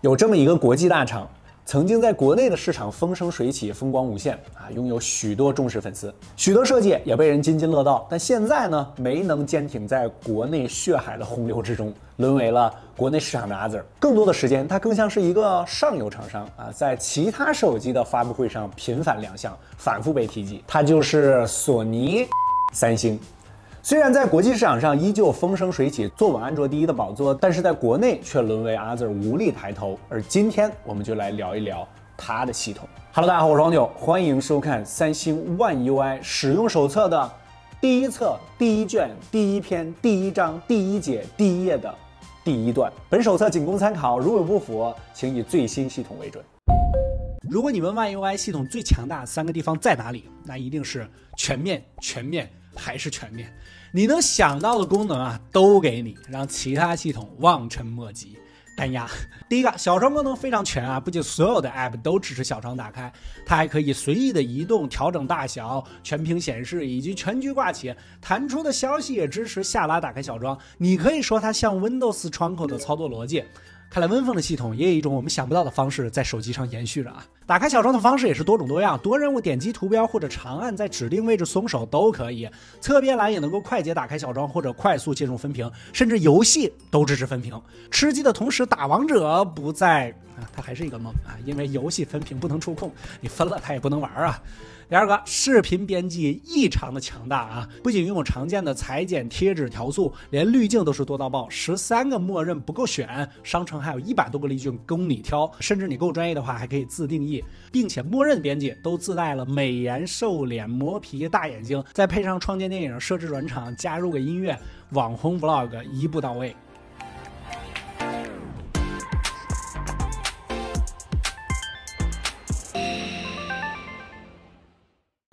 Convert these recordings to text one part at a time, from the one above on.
有这么一个国际大厂，曾经在国内的市场风生水起，风光无限啊，拥有许多忠实粉丝，许多设计也被人津津乐道。但现在呢，没能坚挺在国内血海的洪流之中，沦为了国内市场的阿 Sir。更多的时间，它更像是一个上游厂商啊，在其他手机的发布会上频繁亮相，反复被提及。它就是索尼、三星。虽然在国际市场上依旧风生水起，坐稳安卓第一的宝座，但是在国内却沦为阿 Sir 无力抬头。而今天我们就来聊一聊它的系统。Hello， 大家好，我是黄九，欢迎收看三星 One UI 使用手册的第一册、第一卷、第一篇、第一章、第一节、第一页的第一段。本手册仅供参考，如有不符，请以最新系统为准。如果你问 One UI 系统最强大3个地方在哪里，那一定是全面、全面还是全面。你能想到的功能啊，都给你，让其他系统望尘莫及。单压。第一个，小窗功能非常全啊，不仅所有的 App 都支持小窗打开，它还可以随意的移动、调整大小、全屏显示以及全局挂起。弹出的消息也支持下拉打开小窗，你可以说它像 Windows 窗口的操作逻辑。看来温风的系统也有一种我们想不到的方式在手机上延续着啊！打开小窗的方式也是多种多样，多任务点击图标或者长按在指定位置松手都可以。侧边栏也能够快捷打开小窗或者快速进入分屏，甚至游戏都支持分屏。吃鸡的同时打王者不在它还是一个梦啊，因为游戏分屏不能触控，你分了它也不能玩啊。第二个，视频编辑异常的强大啊！不仅拥有常见的裁剪、贴纸、调速，连滤镜都是多到爆，13个默认不够选，商城还有100多个滤镜供你挑，甚至你够专业的话还可以自定义，并且默认编辑都自带了美颜、瘦脸、磨皮、大眼睛，再配上创建电影设置转场，加入个音乐，网红 Vlog 一步到位。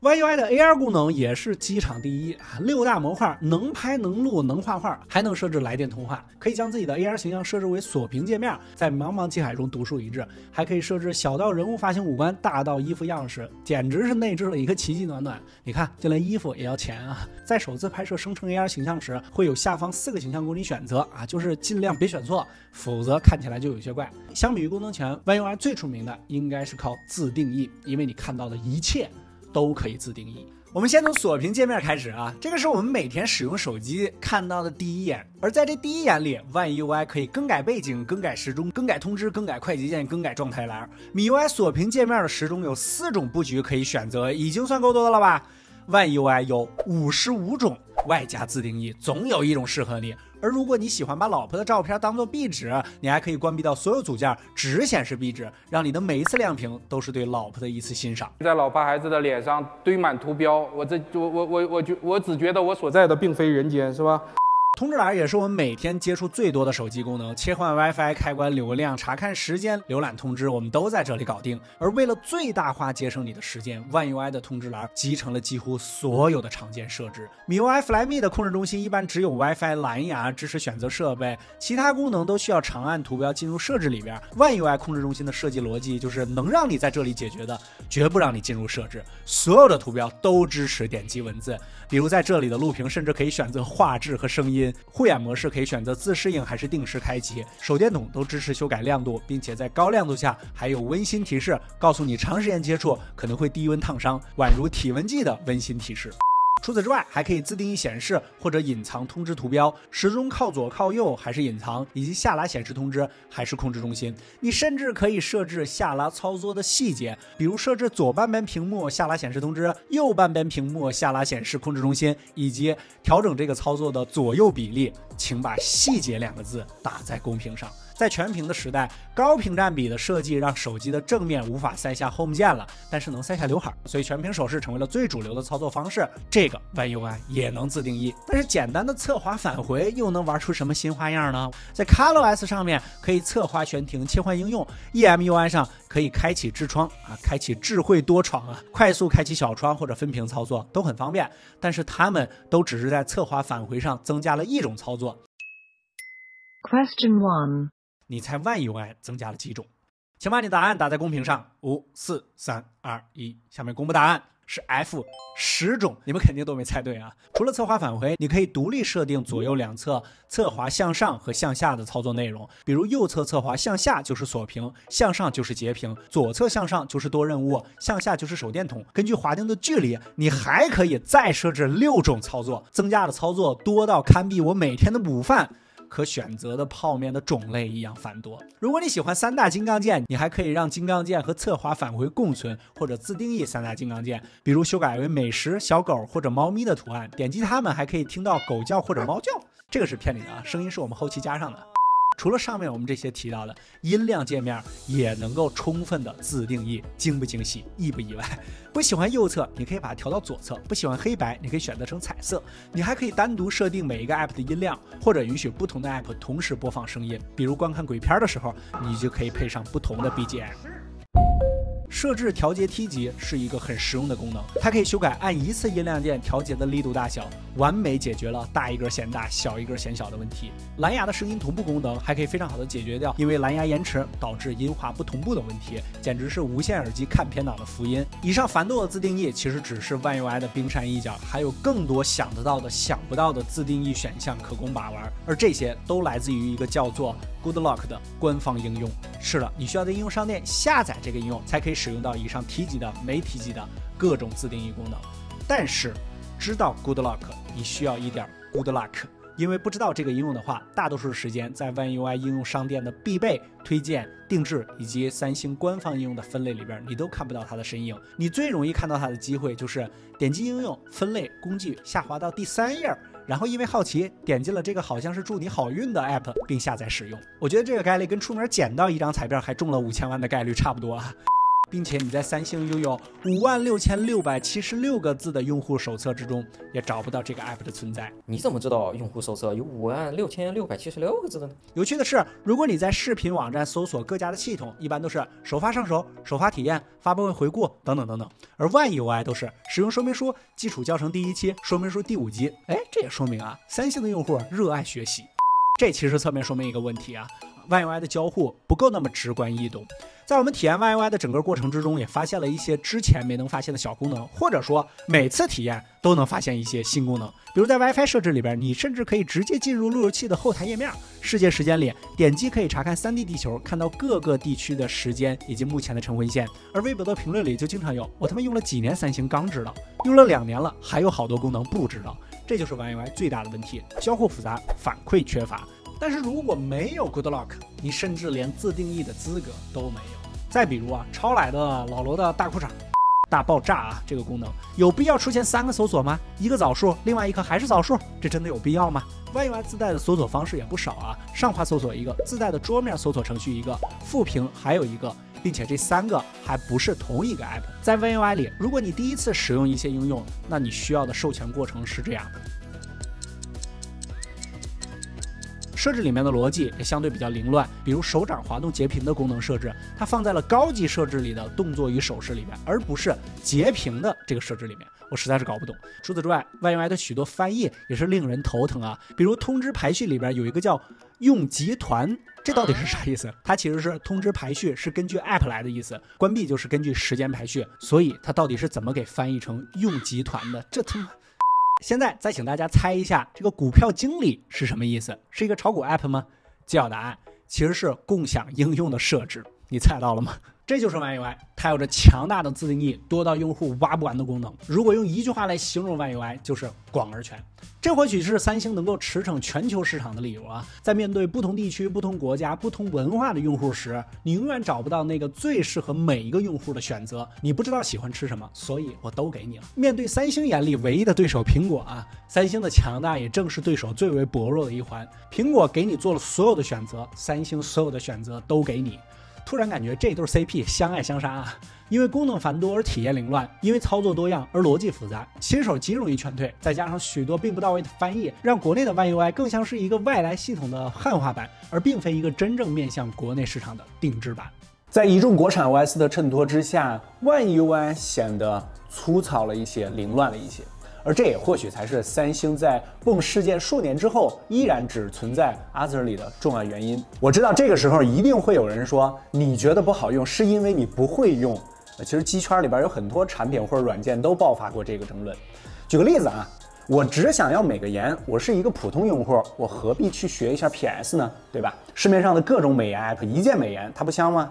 One UI 的 AR 功能也是机场第一啊！6大模块能拍能录能画画，还能设置来电通话，可以将自己的 AR 形象设置为锁屏界面，在茫茫机海中独树一帜，还可以设置小到人物发型五官，大到衣服样式，简直是内置了一个奇迹暖暖。你看，就连衣服也要钱啊！在首次拍摄生成 AR 形象时，会有下方4个形象供你选择啊，就是尽量别选错，否则看起来就有些怪。相比于功能全 ，One UI 最出名的应该是靠自定义，因为你看到的一切都可以自定义。我们先从锁屏界面开始啊，这个是我们每天使用手机看到的第一眼。而在这第一眼里 ，One UI 可以更改背景、更改时钟、更改通知、更改快捷键、更改状态栏。MIUI 锁屏界面的时钟有4种布局可以选择，已经算够多的了吧？One UI 有55种，外加自定义，总有一种适合你。而如果你喜欢把老婆的照片当做壁纸，你还可以关闭到所有组件，只显示壁纸，让你的每一次亮屏都是对老婆的一次欣赏。在老婆孩子的脸上堆满图标，我只觉得我所在的并非人间，是吧？通知栏也是我们每天接触最多的手机功能，切换 WiFi、开关流量、查看时间、浏览通知，我们都在这里搞定。而为了最大化节省你的时间 ，One UI 的通知栏集成了几乎所有的常见设置。MIUI Flyme 的控制中心一般只有 WiFi、蓝牙支持选择设备，其他功能都需要长按图标进入设置里边。One UI 控制中心的设计逻辑就是能让你在这里解决的，绝不让你进入设置。所有的图标都支持点击文字，比如在这里的录屏甚至可以选择画质和声音。护眼模式可以选择自适应还是定时开启，手电筒都支持修改亮度，并且在高亮度下还有温馨提示，告诉你长时间接触可能会低温烫伤，宛如体温计的温馨提示。除此之外，还可以自定义显示或者隐藏通知图标，时钟靠左靠右还是隐藏，以及下拉显示通知还是控制中心。你甚至可以设置下拉操作的细节，比如设置左半边屏幕下拉显示通知，右半边屏幕下拉显示控制中心，以及调整这个操作的左右比例。请把细节2个字打在公屏上。在全屏的时代，高屏占比的设计让手机的正面无法塞下 Home 键了，但是能塞下刘海，所以全屏手势成为了最主流的操作方式。这个 One UI 也能自定义，但是简单的侧滑返回又能玩出什么新花样呢？在 ColorOS 上面可以侧滑悬停切换应用， EMUI 上可以开启智窗开启智慧多窗快速开启小窗或者分屏操作都很方便，但是它们都只是在侧滑返回上增加了一种操作。Question 1，你猜 One UI 增加了几种？请把你答案打在公屏上。5、4、3、2、1，下面公布答案。是 F10种，你们肯定都没猜对啊！除了侧滑返回，你可以独立设定左右两侧侧滑向上和向下的操作内容，比如右侧侧滑向下就是锁屏，向上就是截屏，左侧向上就是多任务，向下就是手电筒。根据划定的距离，你还可以再设置6种操作，增加的操作多到堪比我每天的午饭。可选择的泡面的种类一样繁多。如果你喜欢3大金刚键，你还可以让金刚键和侧滑返回共存，或者自定义3大金刚键，比如修改为美食、小狗或者猫咪的图案，点击它们还可以听到狗叫或者猫叫。这个是骗你的啊，声音是我们后期加上的。除了上面我们这些提到的，音量界面也能够充分的自定义，惊不惊喜，意不意外？不喜欢右侧，你可以把它调到左侧；不喜欢黑白，你可以选择成彩色。你还可以单独设定每一个 app 的音量，或者允许不同的 app 同时播放声音。比如观看鬼片的时候，你就可以配上不同的 BGM。设置调节梯级是一个很实用的功能，它可以修改按一次音量键调节的力度大小，完美解决了大一根嫌大，小一根嫌小的问题。蓝牙的声音同步功能还可以非常好的解决掉因为蓝牙延迟导致音画不同步的问题，简直是无线耳机看片党的福音。以上繁多的自定义其实只是One UI的冰山一角，还有更多想得到的想不到的自定义选项可供把玩，而这些都来自于一个叫做 Goodlock 的官方应用。是的，你需要在应用商店下载这个应用，才可以使用到以上提及的没提及的各种自定义功能。但是知道 Goodlock， 你需要一点 Good Luck， 因为不知道这个应用的话，大多数时间在 One UI 应用商店的必备、推荐、定制以及三星官方应用的分类里边，你都看不到它的身影。你最容易看到它的机会就是点击应用、分类、工具，下滑到第3页。然后因为好奇点进了这个好像是祝你好运的 app 并下载使用。我觉得这个概率跟出门捡到一张彩票还中了5000万的概率差不多啊。并且你在三星拥有56676个字的用户手册之中也找不到这个 app 的存在。你怎么知道用户手册有56676个字的呢？有趣的是，如果你在视频网站搜索各家的系统，一般都是首发上手、首发体验、发布会回顾等等等等，而 One UI 都是使用说明书、基础教程第1期、说明书第5集。这也说明啊，三星的用户热爱学习。这其实侧面说明一个问题啊， One UI 的交互不够那么直观易懂。在我们体验 One UI 的整个过程之中，也发现了一些之前没能发现的小功能，或者说每次体验都能发现一些新功能。比如在 WiFi 设置里边，你甚至可以直接进入路由器的后台页面，世界时间里点击可以查看3D 地球，看到各个地区的时间以及目前的晨昏线。而微博的评论里就经常有，我他妈用了几年三星刚知道，用了2年了，还有好多功能不知道。这就是 One UI 最大的问题，交互复杂，反馈缺乏。但是如果没有 Goodlock， 你甚至连自定义的资格都没有。再比如啊，超来的老罗的大裤衩大爆炸啊，这个功能有必要出现3个搜索吗？一个枣树，另外一个还是枣树，这真的有必要吗？ One UI 自带的搜索方式也不少啊，上滑搜索一个，自带的桌面搜索程序一个，副屏还有一个，并且这3个还不是同一个 app。在 One UI 里，如果你第一次使用一些应用，那你需要的授权过程是这样的。设置里面的逻辑也相对比较凌乱，比如手掌滑动截屏的功能设置，它放在了高级设置里的动作与手势里面，而不是截屏的这个设置里面，我实在是搞不懂。除此之外， One UI 的许多翻译也是令人头疼啊，比如通知排序里边有一个叫用集团，这到底是啥意思？它其实是通知排序是根据 app 来的意思，关闭就是根据时间排序，所以它到底是怎么给翻译成用集团的？这他妈！现在再请大家猜一下，这个股票经理是什么意思？是一个炒股 app 吗？揭晓答案，其实是共享应用的设置。你猜到了吗？这就是 One UI， 它有着强大的自定义，多到用户挖不完的功能。如果用一句话来形容 One UI， 就是广而全。这或许是三星能够驰骋全球市场的理由啊！在面对不同地区、不同国家、不同文化的用户时，你永远找不到那个最适合每一个用户的选择。你不知道喜欢吃什么，所以我都给你了。面对三星眼里唯一的对手苹果啊，三星的强大也正是对手最为薄弱的一环。苹果给你做了所有的选择，三星所有的选择都给你。突然感觉这对 CP 相爱相杀啊！因为功能繁多而体验凌乱，因为操作多样而逻辑复杂，新手极容易劝退。再加上许多并不到位的翻译，让国内的 One UI 更像是一个外来系统的汉化版，而并非一个真正面向国内市场的定制版。在一众国产 OS 的衬托之下， One UI 显得粗糙了一些，凌乱了一些。而这也或许才是三星在蹦事件数年之后依然只存在 Other 里的重要原因。我知道这个时候一定会有人说，你觉得不好用是因为你不会用。其实机圈里边有很多产品或者软件都爆发过这个争论。举个例子啊，我只想要美个颜，我是一个普通用户，我何必去学一下 PS 呢？对吧？市面上的各种美颜 app 一键美颜，它不香吗？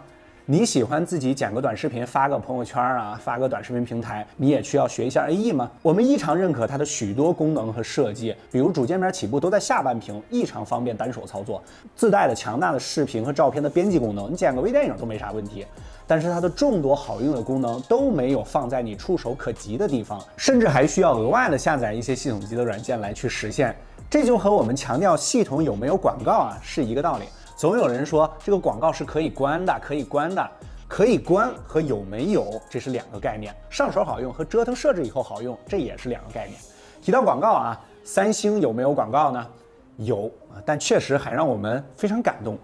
你喜欢自己剪个短视频发个朋友圈啊，发个短视频平台，你也需要学一下 AE 吗？我们异常认可它的许多功能和设计，比如主界面起步都在下半屏，异常方便单手操作，自带的强大的视频和照片的编辑功能，你剪个微电影都没啥问题。但是它的众多好用的功能都没有放在你触手可及的地方，甚至还需要额外的下载一些系统级的软件来去实现。这就和我们强调系统有没有广告啊是一个道理。总有人说这个广告是可以关的，可以关的，可以关和有没有这是两个概念，上手好用和折腾设置以后好用这也是两个概念。提到广告啊，三星有没有广告呢？有，但确实还让我们非常感动。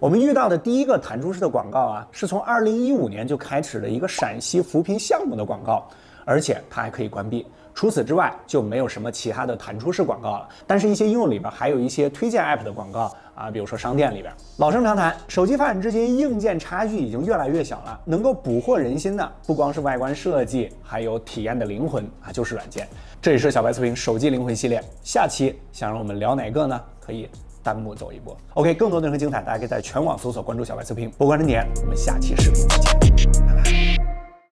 我们遇到的第一个弹出式的广告啊，是从2015年就开始的一个陕西扶贫项目的广告，而且它还可以关闭。除此之外就没有什么其他的弹出式广告了，但是一些应用里边还有一些推荐 app 的广告啊，比如说商店里边。老生常谈，手机发展至今，硬件差距已经越来越小了，能够捕获人心的不光是外观设计，还有体验的灵魂啊，就是软件。这里是小白测评手机灵魂系列，下期想让我们聊哪个呢？可以弹幕走一波。OK， 更多内容精彩，大家可以在全网搜索关注小白测评，不关注点，我们下期视频再见。